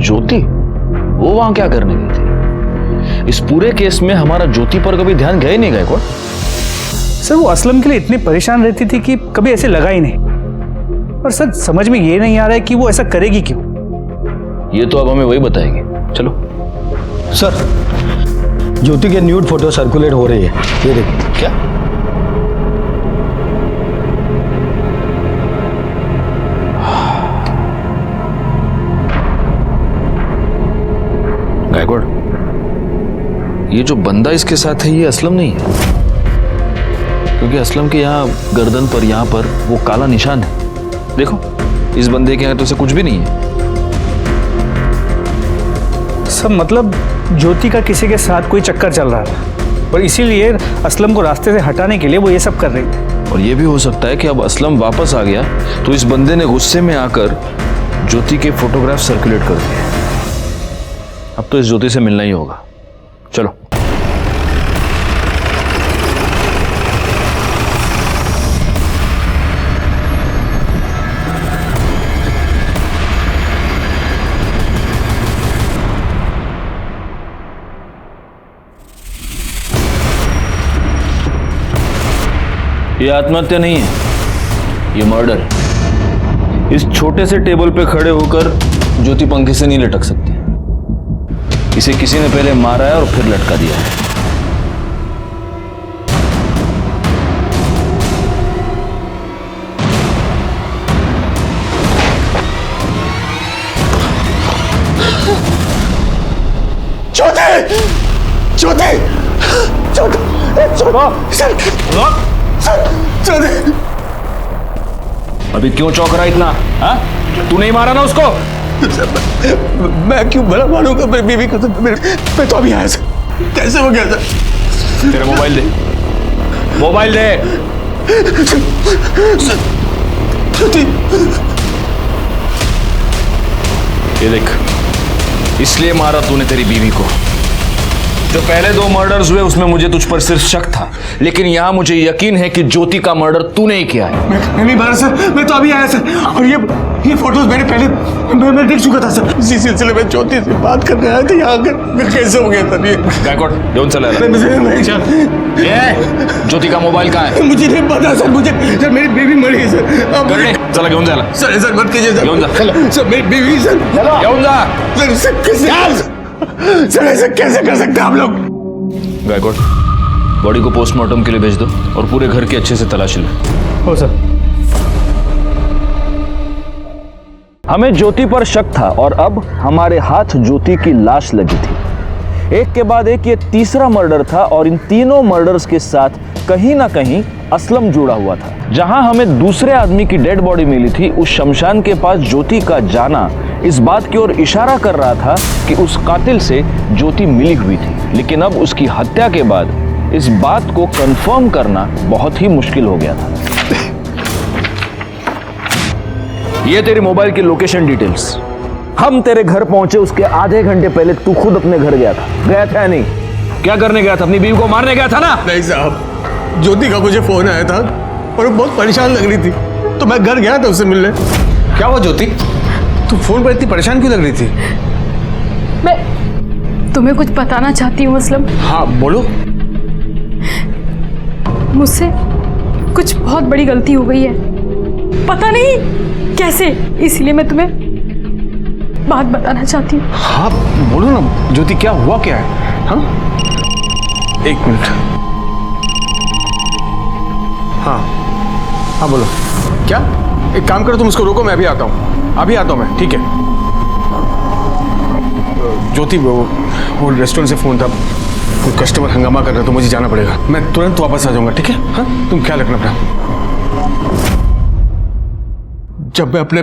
ज्योति वो वहां क्या करने गई थी? इस पूरे केस में हमारा ज्योति पर कभी ध्यान गया ही नहीं गायकवाड़। सर वो असलम के लिए इतनी परेशान रहती थी कि कभी ऐसे लगा ही नहीं। और सर समझ में ये नहीं आ रहा है कि वो ऐसा करेगी क्यों। ये तो अब हमें वही बताएगी। चलो सर, ज्योति के न्यूड फोटो सर्कुलेट हो रही है, ये देखिए। क्या? गायकवाड़, ये जो बंदा इसके साथ है ये असलम नहीं है, क्योंकि असलम के यहाँ गर्दन पर यहाँ पर वो काला निशान है। देखो इस बंदे के यहाँ तो उसे कुछ भी नहीं है। सब मतलब ज्योति का किसी के साथ कोई चक्कर चल रहा था और इसीलिए असलम को रास्ते से हटाने के लिए वो ये सब कर रही थी। और ये भी हो सकता है कि अब असलम वापस आ गया तो इस बंदे ने गुस्से में आकर ज्योति के फोटोग्राफ सर्कुलेट कर दिए। अब तो इस ज्योति से मिलना ही होगा। चलो ये आत्महत्या नहीं है, ये मर्डर है। इस छोटे से टेबल पे खड़े होकर ज्योति पंखे से नहीं लटक सकती। इसे किसी ने पहले मारा है और फिर लटका दिया है। ज्योति! ज्योति! अभी क्यों चौंक रहा इतना? हाँ? तू नहीं मारा ना उसको? मैं क्यों भला मारूंगा मेरी बीवी को? मैं तो अभी आया सर। कैसे हो गया सर? तेरा मोबाइल दे, मोबाइल दे। ये देख, इसलिए मारा तूने तेरी बीवी को। जो पहले 2 मर्डर्स हुए उसमें मुझे तुझ पर सिर्फ शक था, लेकिन यहां मुझे यकीन है कि ज्योति का मर्डर तूने ही किया है। मैं नहीं मारा सर, मैं तो अभी आया सर। और ये फोटोज मैंने पहले मैं देख चुका था सर। इसी सिलसिले में ज्योति से बात करने आया था यहाँ आकर। कैसे हो गया सर ये? गायकवाड़ येऊन चला ज्योति का मोबाइल कहाँ है? मुझे नहीं पता सर। मुझे सर मेरी बीवी मरी है सर। चला घेऊन जाला। सर सर मत कीजिए सर। घेऊन जा। सर मेरी बीवी सर। घेऊन जा। सर कैसे सर ऐसा कैसे कर सकते हैं आप लोग? गायकवाड़, बॉडी को पोस्टमार्टम के लिए भेज दो और पूरे घर की अच्छे से तलाशी लो। हो सर। हमें ज्योति पर शक था और अब हमारे हाथ ज्योति की लाश लगी थी। एक के बाद एक ये तीसरा मर्डर था और इन तीनों मर्डर्स के साथ कहीं ना कहीं असलम जुड़ा हुआ था। जहां हमें दूसरे आदमी की डेड बॉडी मिली थी, उस शमशान के पास ज्योति का जाना इस बात की ओर इशारा कर रहा था कि उस कातिल से ज्योति मिली हुई थी। लेकिन अब उसकी हत्या के बाद इस बात को कंफर्म करना बहुत ही मुश्किल हो गया था। ये तेरी मोबाइल की लोकेशन डिटेल्स। हम तेरे घर पहुंचे उसके आधे घंटे पहले तू खुद अपने घर गया था या नहीं? क्या करने गया था? अपनी बीवी को मारने गया था ना? नहीं साहब, ज्योति का मुझे फोन आया था और वो बहुत परेशान लग रही थी तो मैं घर गया था उससे मिलने। क्या हुआ ज्योति? तू फोन पर इतनी परेशान क्यों लग रही थी? मैं तुम्हें कुछ बताना चाहती हूँ असलम। हाँ बोलो। मुझसे कुछ बहुत बड़ी गलती हो गई है, पता नहीं कैसे, इसलिए मैं तुम्हें बात बताना चाहती हूँ। हाँ बोलो ना ज्योति, क्या हुआ क्या है? हाँ 1 मिनट। हाँ बोलो। क्या? एक काम करो, तुम उसको रोको, मैं अभी आता हूँ। अभी आता हूँ मैं, ठीक है? ज्योति वो रेस्टोरेंट से फोन था, कोई कस्टमर हंगामा कर रहा है तो मुझे जाना पड़ेगा। मैं तुरंत वापस आ जाऊंगा, ठीक है? हाँ तुम ख्याल रखना अपना। जब मैं अपने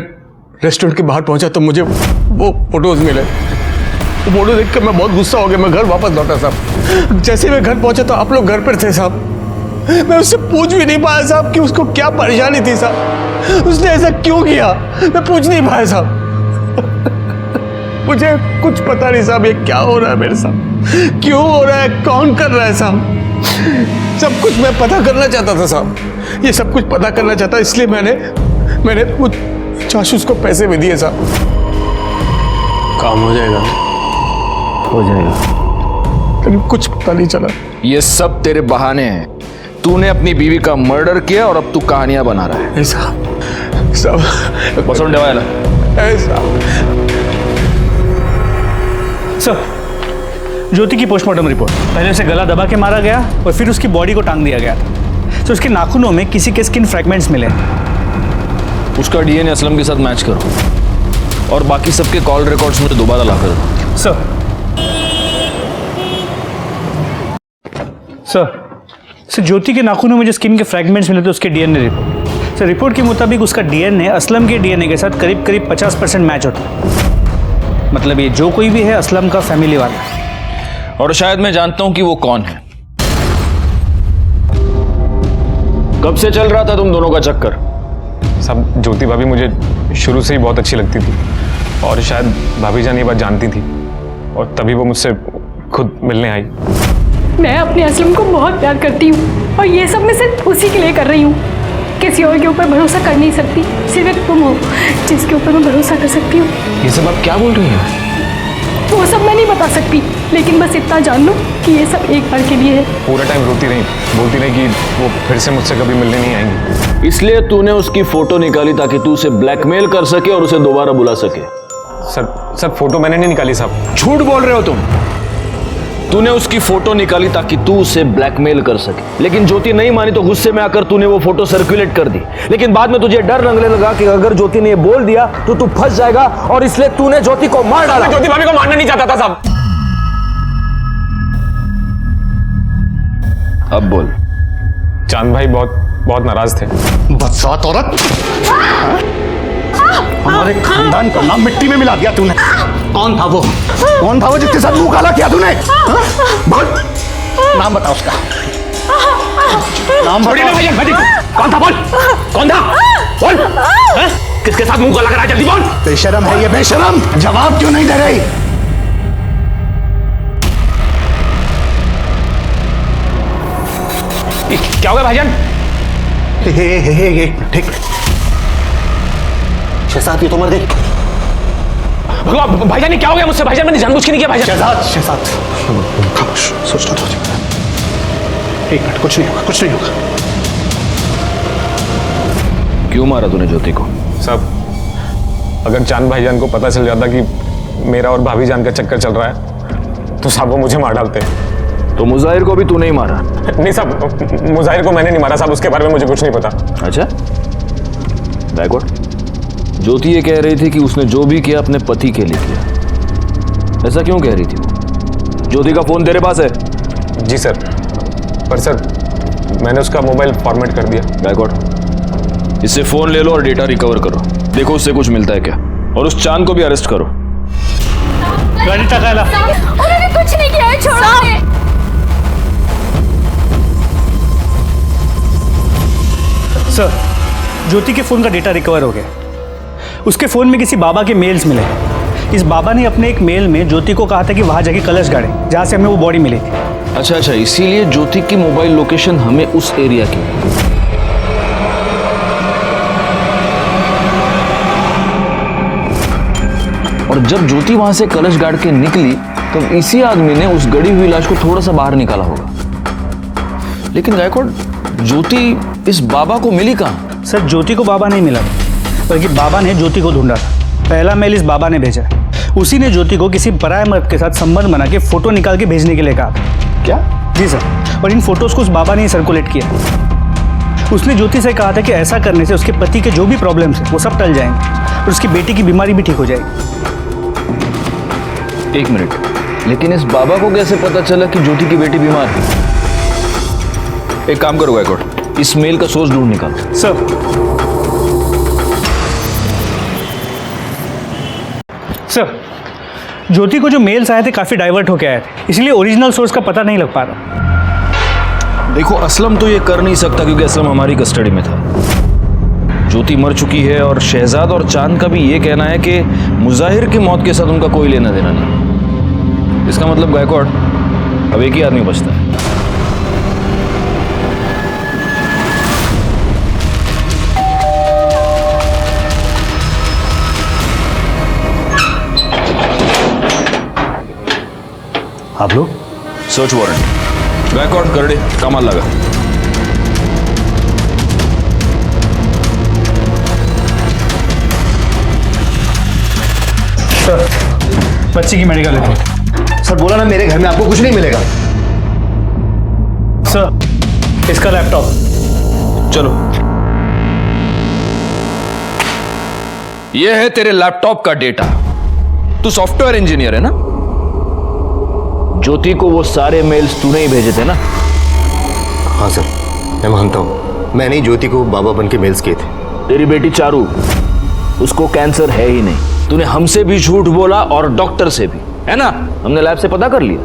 रेस्टोरेंट के बाहर पहुंचा तो मुझे वो फोटोज मिले। वो फोटो देखकर मैं बहुत गुस्सा हो गया। मैं घर वापस लौटा साहब। जैसे मैं घर पहुंचा तो आप लोग घर पर थे साहब। मैं उससे पूछ भी नहीं पाया साहब कि उसको क्या परेशानी थी साहब। उसने ऐसा क्यों किया, मैं पूछ नहीं पाया साहब। मुझे कुछ पता नहीं साहब ये क्या हो रहा है मेरे साथ। क्यों हो रहा है, कौन कर रहा है साहब? सब कुछ मैं पता करना चाहता था साहब, ये सब कुछ पता करना चाहता, इसलिए मैंने वो जासूस को पैसे भी दिए साहब। काम हो जाएगा, हो जाएगा, लेकिन कुछ पता नहीं चला। ये सब तेरे बहाने हैं। तूने अपनी बीवी का मर्डर किया और अब तू कहानियां बना रहा है। सब बसों डेवायला सर, ज्योति की पोस्टमार्टम रिपोर्ट। पहले उसे गला दबा के मारा गया और फिर उसकी बॉडी को टांग दिया गया था। तो उसके नाखूनों में किसी के स्किन फ्रैगमेंट्स मिले। उसका डीएनए असलम के साथ मैच करो और बाकी सबके कॉल रिकॉर्ड्स मुझे दोबारा ला कर दो। सर, ज्योति के नाखूनों में जो स्किन के फ्रैगमेंट्स मिले थे उसके डीएनए रिपोर्ट। सर, रिपोर्ट के मुताबिक उसका डीएनए असलम के डीएनए के साथ करीब करीब 50% मैच होता है। मतलब ये जो कोई भी है असलम का फैमिली वाला है। और शायद मैं जानता हूं कि वो कौन है। कब से चल रहा था तुम दोनों का चक्कर? सब ज्योति भाभी मुझे शुरू से ही बहुत अच्छी लगती थी और शायद भाभी जान ये बात जानती थी और तभी वो मुझसे खुद मिलने आई। मैं अपने असलम को बहुत प्यार करती हूँ और ये सब मैं सिर्फ उसी के लिए कर रही हूँ। किसी और के ऊपर भरोसा कर नहीं सकती, सिर्फ एक तुम हो जिसके ऊपर मैं भरोसा कर सकती हूँ। ये सब आप क्या बोल रही हैं? वो सब मैं नहीं बता सकती, लेकिन बस इतना जान लो कि ये सब एक बार के लिए है। पूरा टाइम रोती रही, बोलती रही कि वो फिर से मुझसे कभी मिलने नहीं आएंगी। इसलिए तूने उसकी फोटो निकाली ताकि तू उसे ब्लैकमेल कर सके और उसे दोबारा बुला सके। सर फोटो मैंने नहीं निकाली साहब। झूठ बोल रहे हो तुम। तूने उसकी फोटो निकाली ताकि तू उसे ब्लैकमेल कर सके, लेकिन ज्योति नहीं मानी तो गुस्से में आकर तूने वो फोटो सर्कुलेट कर दी। लेकिन बाद में तुझे डर लगने लगा कि अगर ज्योति ने ये बोल दिया तो तू फंस जाएगा और इसलिए तूने ज्योति को मार डाला। ज्योति भाभी को मारना नहीं चाहता था साहब। अब बोल। चांद भाई बहुत नाराज थे। बदसात औरत, हमारे खानदान का नाम मिट्टी में मिला दिया तूने। कौन था वो? कौन था वो जिसके साथ मुंह काला किया तूने? बोल, नाम बता उसका। नाम बता। कौन था? बोल, कौन था? बोल, किसके साथ मुंह काला करा? जल्दी बोल। बेशरम है ये, बेशरम। जवाब क्यों नहीं दे रही? क्या हो गया भाईजान? ठीक, शहजाद, ये तो मर गई। भगवान, भाईजान ये क्या हो गया मुझसे? भाईजान मैंने जानबूझ के नहीं किया भाईजान। शहजाद, खामोश, सोचना तो। एक मिनट, कुछ नहीं होगा। क्यों मारा तूने ज्योति को? साहब, अगर चांद भाईजान को पता चल जाता कि मेरा और भाभी जान का चक्कर चल रहा है तो साहब वो मुझे मार डालते। तो मुजाहिर को भी तू नहीं मारा? नहीं साहब, मुजाहिर को मैंने नहीं मारा साहब, उसके बारे में मुझे कुछ नहीं पता। अच्छा, बैकवर्ड। ज्योति ये कह रही थी कि उसने जो भी किया अपने पति के लिए किया। ऐसा क्यों कह रही थी वो? ज्योति का फोन तेरे पास है? जी सर, पर सर मैंने उसका मोबाइल फॉर्मेट कर दिया। बैकवर्ड, इससे फोन ले लो और डेटा रिकवर करो। देखो उससे कुछ मिलता है क्या, और उस चांद को भी अरेस्ट करो। गाड़ी टकाला। उन्होंने कुछ नहीं किया है, छोड़ो। सर, ज्योति के फोन का डेटा रिकवर हो गया। उसके फोन में किसी बाबा के मेल्स मिले। इस बाबा ने अपने एक मेल में ज्योति को कहा था कि वहां जाके कलश गाड़े जहां से हमें वो बॉडी मिली थी। अच्छा, इसीलिए ज्योति की मोबाइल लोकेशन हमें उस एरिया की। और जब ज्योति वहां से कलश गाड़ के निकली तब इसी आदमी ने उस गड़ी हुई लाश को थोड़ा सा बाहर निकाला होगा। लेकिन गायकवाड़, ज्योति इस बाबा को मिली कहां? सर, ज्योति को बाबा नहीं मिला, बल्कि बाबा ने ज्योति को ढूंढा था। पहला मेल इस बाबा ने भेजा। उसी ने ज्योति को किसी पराये मर्द के साथ संबंध बना के फोटो निकाल के भेजने के लिए कहा था। क्या? जी सर, और इन फोटोज को उस बाबा ने सर्कुलेट किया। उसने ज्योति से कहा था कि ऐसा करने से उसके पति के जो भी प्रॉब्लम्स हैं वो सब टल जाएंगे और उसकी बेटी की बीमारी भी ठीक हो जाएगी। एक मिनट, लेकिन इस बाबा को कैसे पता चला कि ज्योति की बेटी बीमार है? एक काम करो गायकवाड़, इस मेल का सोर्स ढूंढ निकालो। सर, ज्योति को जो मेल्स आए थे काफी डाइवर्ट होके आए थे, इसलिए ओरिजिनल सोर्स का पता नहीं लग पा रहा। देखो, असलम तो ये कर नहीं सकता क्योंकि असलम हमारी कस्टडी में था। ज्योति मर चुकी है और शहजाद और चांद का भी ये कहना है कि मुजाहिर की मौत के साथ उनका कोई लेना देना नहीं। इसका मतलब गायकवाड़ अब एक ही आदमी बचता है। आप लोग? सर्च वारंट गायकवाड़ करड़े कमाल लगा। सर, बच्ची की मेडिकल रिपोर्ट। सर बोला ना मेरे घर में आपको कुछ नहीं मिलेगा। सर, इसका लैपटॉप। चलो, ये है तेरे लैपटॉप का डेटा। तू सॉफ्टवेयर इंजीनियर है ना? ज्योति को वो सारे मेल्स तूने ही भेजे थे ना? हाँ सर, मैं मानता हूँ मैंने ही ज्योति को बाबा बन के मेल्स किए थे। तेरी बेटी चारू, उसको कैंसर है ही नहीं। तूने हमसे भी झूठ बोला और डॉक्टर से भी, है ना? हमने लैब से पता कर लिया।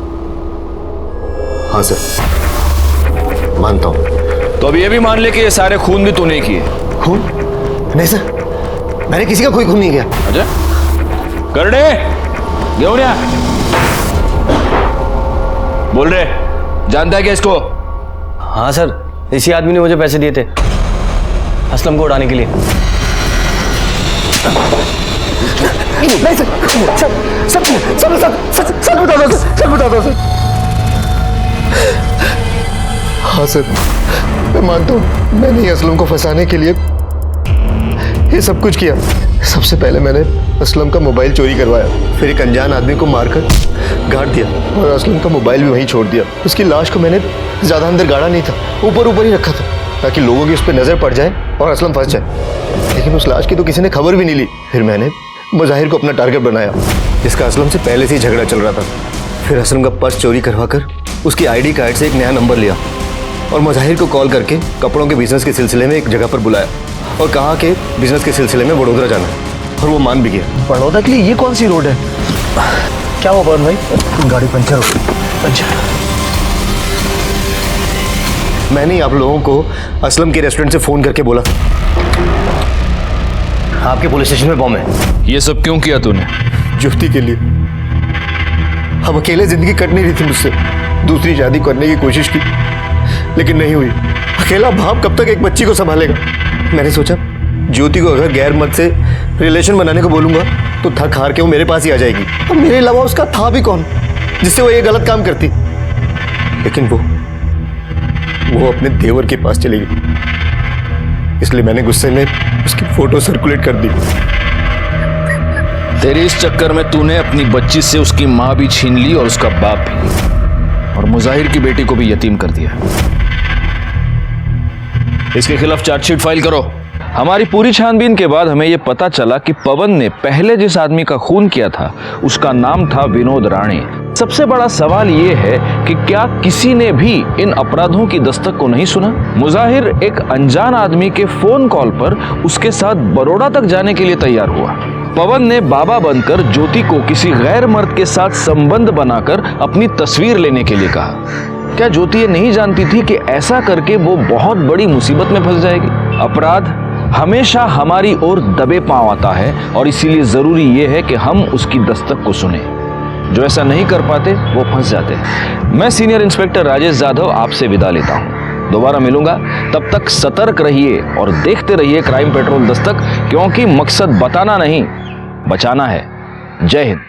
हाँ सर, मानता हूँ। तो अब ये भी मान ले कि ये सारे खून भी तूने किए। खून? नहीं सर, मैंने किसी का कोई खून नहीं किया। अच्छा, करड़े घेऊन या। बोल रहे, जानता है क्या इसको? हाँ सर, इसी आदमी ने मुझे पैसे दिए थे असलम को उड़ाने के लिए। नहीं सर, सर बता दो सर। हाँ सर, मैं मानता हूँ मैंने ही असलम को फंसाने के लिए ये सब कुछ किया। सबसे पहले मैंने असलम का मोबाइल चोरी करवाया, फिर एक अनजान आदमी को मारकर गाड़ दिया और असलम का मोबाइल भी वहीं छोड़ दिया। उसकी लाश को मैंने ज़्यादा अंदर गाड़ा नहीं था, ऊपर ही रखा था ताकि लोगों की उस पर नज़र पड़ जाए और असलम फंस जाए। लेकिन उस लाश की तो किसी ने खबर भी नहीं ली। फिर मैंने मुजाहिर को अपना टारगेट बनाया, जिसका असलम से पहले से ही झगड़ा चल रहा था। फिर असलम का पर्स चोरी करवाकर उसकी ID कार्ड से एक नया नंबर लिया और मुजाहिर को कॉल करके कपड़ों के बिजनेस के सिलसिले में एक जगह पर बुलाया और कहा कि बिजनेस के सिलसिले में बड़ौदा जाना है, और वो मान भी गया। बड़ौदा के लिए ये कौन सी रोड है? क्या हुआ पवन भाई? गाड़ी पंचर हो गई। अच्छा, मैंने ही आप लोगों को असलम के रेस्टोरेंट से फोन करके बोला आपके पुलिस स्टेशन में बॉम्ब है। ये सब क्यों किया तूने? ज्योति के लिए। हम अकेले जिंदगी कट नहीं रही थी मुझसे। दूसरी शादी करने की कोशिश की लेकिन नहीं हुई। अकेला बाप कब तक एक बच्ची को संभालेगा? मैंने सोचा ज्योति को अगर गैर मर्द से रिलेशन बनाने को बोलूंगा तो थक हार के वो मेरे पास ही आ जाएगी। अब मेरे अलावा उसका था भी कौन जिससे वो ये गलत काम करती? लेकिन वो अपने देवर के पास चली गई, इसलिए मैंने गुस्से में उसकी फोटो सर्कुलेट कर दी। तेरे इस चक्कर में तूने अपनी बच्ची से उसकी मां भी छीन ली और उसका बाप भी, और मुजाहिर की बेटी को भी यतीम कर दिया। इसके खिलाफ चार्जशीट फाइल करो। हमारी पूरी छानबीन के बाद हमें यह पता चला कि पवन ने पहले जिस आदमी का खून किया था उसका नाम था विनोद राणे। सबसे बड़ा सवाल यह है कि क्या किसी ने भी इन अपराधों की दस्तक को नहीं सुना? मुजाहिर एक अनजान आदमी के फोन कॉल पर उसके साथ बड़ौदा तक जाने के लिए तैयार हुआ। पवन ने बाबा बनकर ज्योति को किसी गैर मर्द के साथ संबंध बनाकर अपनी तस्वीर लेने के लिए कहा। क्या ज्योति ये नहीं जानती थी कि ऐसा करके वो बहुत बड़ी मुसीबत में फंस जाएगी? अपराध हमेशा हमारी ओर दबे पांव आता है और इसीलिए जरूरी यह है कि हम उसकी दस्तक को सुने। जो ऐसा नहीं कर पाते वो फंस जाते हैं। मैं सीनियर इंस्पेक्टर राजेश यादव आपसे विदा लेता हूं। दोबारा मिलूंगा, तब तक सतर्क रहिए और देखते रहिए क्राइम पेट्रोल दस्तक, क्योंकि मकसद बताना नहीं बचाना है। जय हिंद।